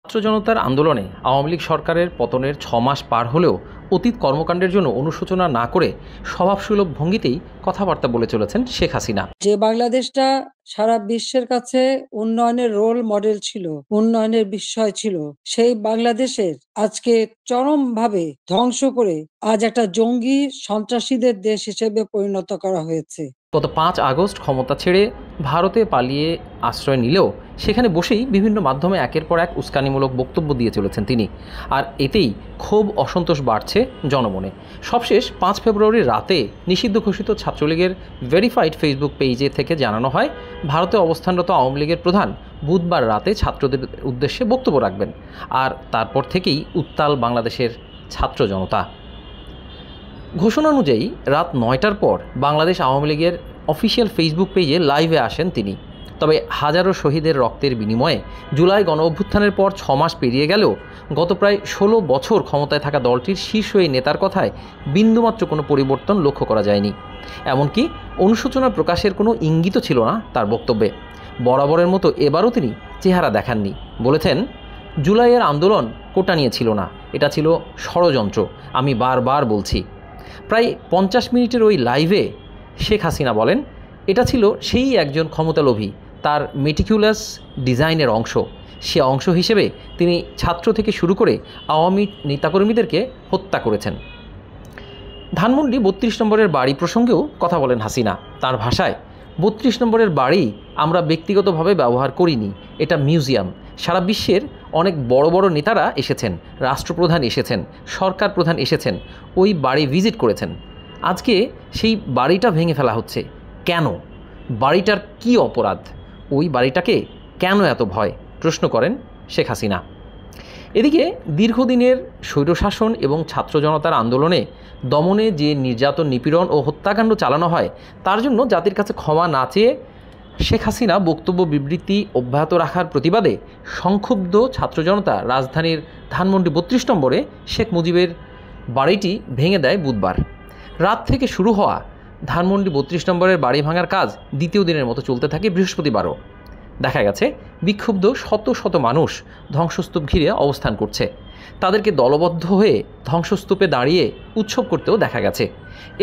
ছাত্র জনতার আন্দোলনে আওয়ামী লীগ সরকারের পতনের ৬ মাস পার হলেও অতীত কর্মকাণ্ডের জন্য অনুশোচনা না করে স্বভাবসুলভ ভঙ্গিতেই কথাবার্তা বলে চলেছেন শেখ হাসিনা। যে বাংলাদেশটা সারা বিশ্বের কাছে উন্নয়নের রোল মডেল ছিল, উন্নয়নের বিষয় ছিল, সেই বাংলাদেশের আজকে চরমভাবে ধ্বংস করে আজ একটা জঙ্গি সন্ত্রাসীদের দেশ হিসেবে পরিণত করা হয়েছে। গত ৫ আগস্ট ক্ষমতা ছেড়ে ভারতে পালিয়ে আশ্রয় নিলেও সেখানে বসেই বিভিন্ন মাধ্যমে একের পর এক উস্কানিমূলক বক্তব্য দিয়ে চলেছেন তিনি। আর এতেই ক্ষোভ অসন্তোষ বাড়ছে জনমনে। সবশেষ ৫ ফেব্রুয়ারির রাতে নিষিদ্ধ ঘোষিত ছাত্রলীগের ভেরিফাইড ফেসবুক পেজে থেকে জানানো হয় ভারতে অবস্থানরত আওয়ামী লীগের প্রধান বুধবার রাতে ছাত্রদের উদ্দেশ্যে বক্তব্য রাখবেন। আর তারপর থেকেই উত্তাল বাংলাদেশের ছাত্র জনতা। ঘোষণা অনুযায়ী রাত ৯টার পর বাংলাদেশ আওয়ামী লীগের অফিসিয়াল ফেসবুক পেজে লাইভে আসেন তিনি। তবে হাজারো শহীদের রক্তের বিনিময়ে জুলাই গণ অভ্যুত্থানের পর ৬ মাস পেরিয়ে গেলেও গত প্রায় ১৬ বছর ক্ষমতায় থাকা দলটির শীর্ষ এই নেতার কথায় বিন্দুমাত্র কোনো পরিবর্তন লক্ষ্য করা যায়নি। এমনকি অনুশোচনা প্রকাশের কোনো ইঙ্গিতও ছিল না তার বক্তব্যে। বরাবরের মতো এবারও তিনি চেহারা দেখাননি। বলেছেন, জুলাইয়ের আন্দোলন কোটা নিয়ে ছিল না, এটা ছিল ষড়যন্ত্র। আমি বারবার বলছি। প্রায় ৫০ মিনিটের ওই লাইভে শেখ হাসিনা বলেন, এটা ছিল সেই একজন ক্ষমতালোভী, তার মেটিকুলাস ডিজাইনের অংশ। সে অংশ হিসেবে তিনি ছাত্র থেকে শুরু করে আওয়ামী নেতাকর্মীদেরকে হত্যা করেছেন। ধানমন্ডি ৩২ নম্বরের বাড়ি প্রসঙ্গেও কথা বলেন হাসিনা। তার ভাষায়, ৩২ নম্বরের বাড়ি আমরা ব্যক্তিগতভাবে ব্যবহার করিনি, এটা মিউজিয়াম। সারা বিশ্বের অনেক বড় বড় নেতারা এসেছেন, রাষ্ট্রপ্রধান এসেছেন, সরকার প্রধান এসেছেন, ওই বাড়ি ভিজিট করেছেন। আজকে সেই বাড়িটা ভেঙে ফেলা হচ্ছে কেন? বাড়িটার কি অপরাধ? ওই বাড়িটাকে কেন এত ভয়? প্রশ্ন করেন শেখ হাসিনা। এদিকে দীর্ঘদিনের স্বৈরশাসন এবং ছাত্র জনতার আন্দোলনে দমনে যে নির্যাতন, নিপীড়ন ও হত্যাকাণ্ড চালানো হয় তার জন্য জাতির কাছে ক্ষমা না চেয়ে শেখ হাসিনা বক্তব্য বিবৃতি অব্যাহত রাখার প্রতিবাদে সংক্ষুব্ধ ছাত্র জনতা রাজধানীর ধানমন্ডি ৩২ নম্বরে শেখ মুজিবের বাড়িটি ভেঙে দেয় বুধবার। রাত থেকে শুরু হওয়া ধানমন্ডি ৩২ নম্বরের বাড়ি ভাঙার কাজ দ্বিতীয় দিনের মতো চলতে থাকে বৃহস্পতিবারও। দেখা গেছে বিক্ষুব্ধ শত শত মানুষ ধ্বংসস্তূপ ঘিরে অবস্থান করছে। তাদেরকে দলবদ্ধ হয়ে ধ্বংসস্তূপে দাঁড়িয়ে উৎসব করতেও দেখা গেছে।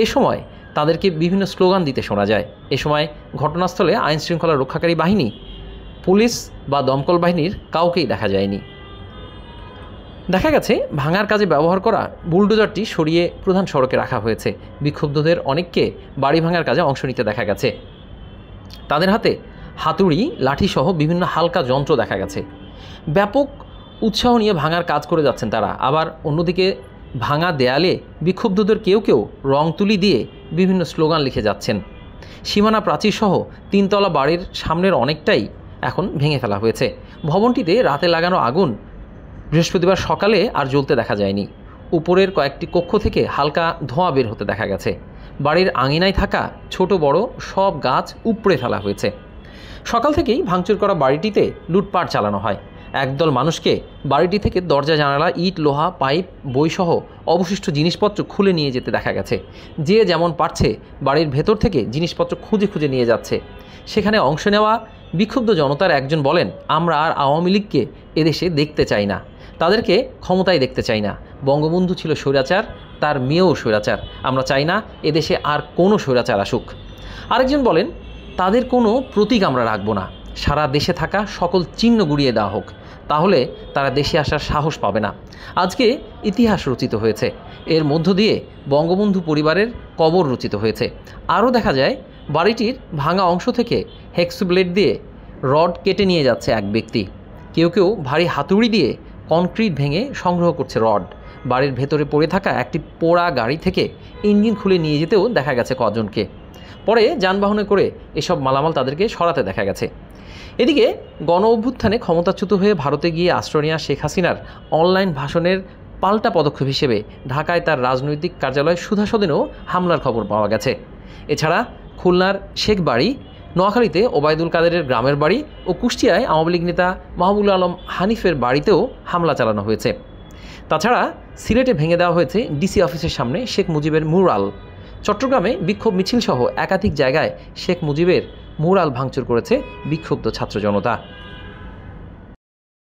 এ সময় তাদেরকে বিভিন্ন স্লোগান দিতে শোনা যায়। এ সময় ঘটনাস্থলে আইনশৃঙ্খলা রক্ষাকারী বাহিনী, পুলিশ বা দমকল বাহিনীর কাউকেই দেখা যায়নি। দেখা গেছে ভাঙার কাজে ব্যবহার করা বুলডোজারটি সরিয়ে প্রধান সড়কে রাখা হয়েছে। বিক্ষুব্ধদের অনেককে বাড়ি ভাঙার কাজে অংশ নিতে দেখা গেছে। তাদের হাতে হাতুড়ি, লাঠিসহ বিভিন্ন হালকা যন্ত্র দেখা গেছে। ব্যাপক উৎসাহ নিয়ে ভাঙার কাজ করে যাচ্ছেন তারা। আবার অন্যদিকে ভাঙা দেয়ালে বিক্ষুব্ধদের কেউ কেউ রং তুলি দিয়ে বিভিন্ন স্লোগান লিখে যাচ্ছেন। সীমানা প্রাচীরসহ ৩ তলা বাড়ির সামনের অনেকটাই এখন ভেঙে ফেলা হয়েছে। ভবনটিতে রাতে লাগানো আগুন বৃহস্পতিবার সকালে আর জ্বলতে দেখা যায়নি। উপরের কয়েকটি কক্ষ থেকে হালকা ধোঁয়া বের হতে দেখা গেছে। বাড়ির আঙিনায় থাকা ছোট বড় সব গাছ উপড়ে ফেলা হয়েছে। সকাল থেকেই ভাঙচুর করা বাড়িটিতে লুটপাট চালানো হয়। একদল মানুষকে বাড়িটি থেকে দরজা, জানালা, ইট, লোহা, পাইপ, বইসহ অবশিষ্ট জিনিসপত্র খুলে নিয়ে যেতে দেখা গেছে। যে যেমন পারছে বাড়ির ভেতর থেকে জিনিসপত্র খুঁজে খুঁজে নিয়ে যাচ্ছে। সেখানে অংশ নেওয়া বিক্ষুব্ধ জনতার একজন বলেন, আমরা আর আওয়ামী লীগকে এদেশে দেখতে চাই না, তাদেরকে ক্ষমতায় দেখতে চাই না। বঙ্গবন্ধু ছিল স্বৈরাচার, তার মেয়েও স্বৈরাচার। আমরা চাই না এদেশে আর কোনো স্বৈরাচার আসুক। আরেকজন বলেন, তাদের কোনো প্রতীক আমরা রাখব না, সারা দেশে থাকা সকল চিহ্ন গুড়িয়ে দেওয়া হোক, তাহলে তারা দেশে আসার সাহস পাবে না। আজকে ইতিহাস রচিত হয়েছে, এর মধ্য দিয়ে বঙ্গবন্ধু পরিবারের কবর রচিত হয়েছে। আরও দেখা যায় বাড়িটির ভাঙা অংশ থেকে হেক্সু ব্লেড দিয়ে রড কেটে নিয়ে যাচ্ছে এক ব্যক্তি। কেউ কেউ ভারী হাতুড়ি দিয়ে কনক্রিট ভেঙে সংগ্রহ করছে রড। বাড়ির ভেতরে পড়ে থাকা একটি পোড়া গাড়ি থেকে ইঞ্জিন খুলে নিয়ে যেতেও দেখা গেছে কজনকে। পরে যানবাহনে করে এসব মালামাল তাদেরকে সরাতে দেখা গেছে। এদিকে গণ অভ্যুত্থানে ক্ষমতাচ্যুত হয়ে ভারতে গিয়ে আশ্রয় নেওয়া শেখ হাসিনার অনলাইন ভাষণের পাল্টা পদক্ষেপ হিসেবে ঢাকায় তার রাজনৈতিক কার্যালয় সুধা সদনেও হামলার খবর পাওয়া গেছে। এছাড়া খুলনার শেখ বাড়ি, নোয়াখালীতে ওবায়দুল কাদেরের গ্রামের বাড়ি ও কুষ্টিয়ায় আওয়ামী লীগ নেতা মাহবুবুল আলম হানিফের বাড়িতেও হামলা চালানো হয়েছে। তাছাড়া সিলেটে ভেঙে দেওয়া হয়েছে ডিসি অফিসের সামনে শেখ মুজিবের মুরাল। চট্টগ্রামে বিক্ষোভ মিছিল সহ একাধিক জায়গায় শেখ মুজিবের মুরাল ভাঙচুর করেছে বিক্ষুব্ধ ছাত্র জনতা।